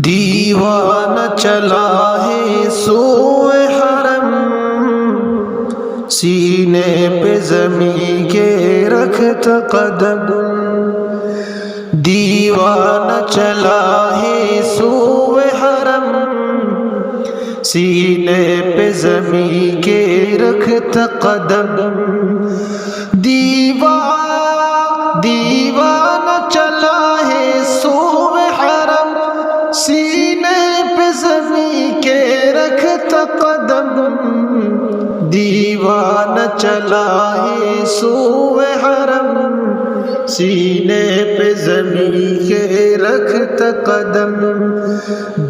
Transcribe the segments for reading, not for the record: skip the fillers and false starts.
دیوانہ چلا ہے سوئے حرم، سینے پہ زمین کے رکھتا قدم۔ دیوانہ چلا ہے سوئے حرم، سینے پہ زمین کے رکھتا قدم۔ دیوانہ چلا ہے سوئے حرم، سینے پہ زمین کے رکھتا قدم۔ دیوانہ چلا ہے سوئے حرم، سینے پہ زمین کے رکھتا قدم۔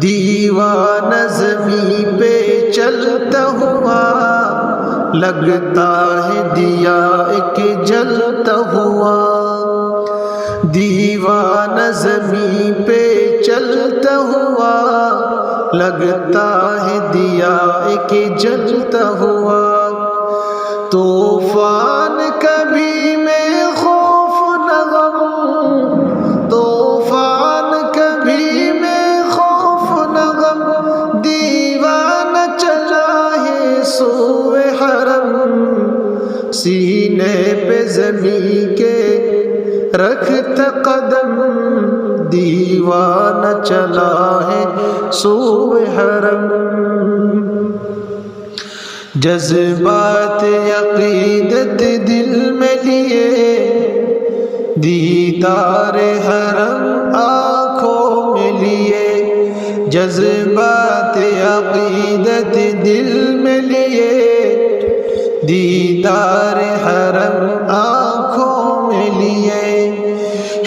دیوانہ زمین پہ چلتا ہوا، لگتا ہے دیا ایک جلتا ہوا۔ دیوانہ زمین پہ چلتا ہوا، لگتا ہے دیا ایک جلتا ہوا۔ طوفان کبھی میں خوف نہ غم، طوفان کبھی میں خوف نہ غم۔ دیوانہ چلا ہے سوئے حرم، سینے پہ زمین کے رکھتا قدم۔ دیوانہ چلا ہے سوئے حرم۔ جذبات عقیدت دل میں لیے، دیدار حرم آنکھوں میں لیے۔ جذبات عقیدت دل میں لیے، دیدار حرم آنکھوں میں لیے۔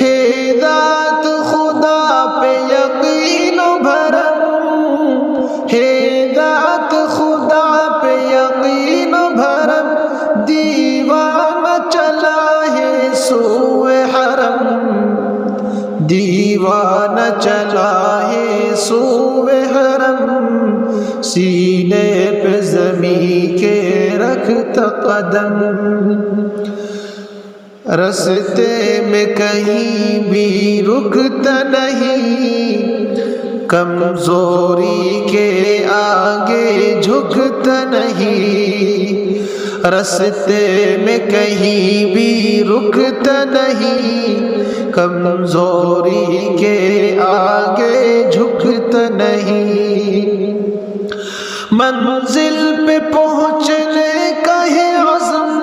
ہے ذات خدا پہ یقین و بھرم، ہے ذات خدا پہ یقین و بھرم۔ دیوانہ چلا ہے سوئے حرم، دیوانہ چلا ہے سوئے حرم، سینے پہ زمین کے رکھتا قدم۔ رستے میں کہیں بھی رکتا نہیں، کمزوری کے آگے جھکتا نہیں۔ رستے میں کہیں بھی رکتا نہیں، کمزوری کے آگے جھکتا نہیں۔ منزل پہ پہنچنے کا ہے عزم،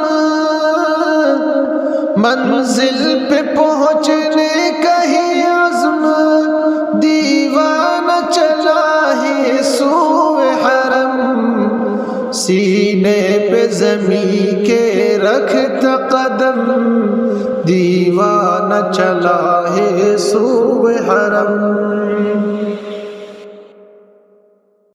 منزل پہ پہنچنے کا ہے عزم۔ دیوانہ چلا ہے سوئے حرم، سینے پہ زمین کے رکھتا قدم۔ دیوانہ چلا ہے سوئے حرم۔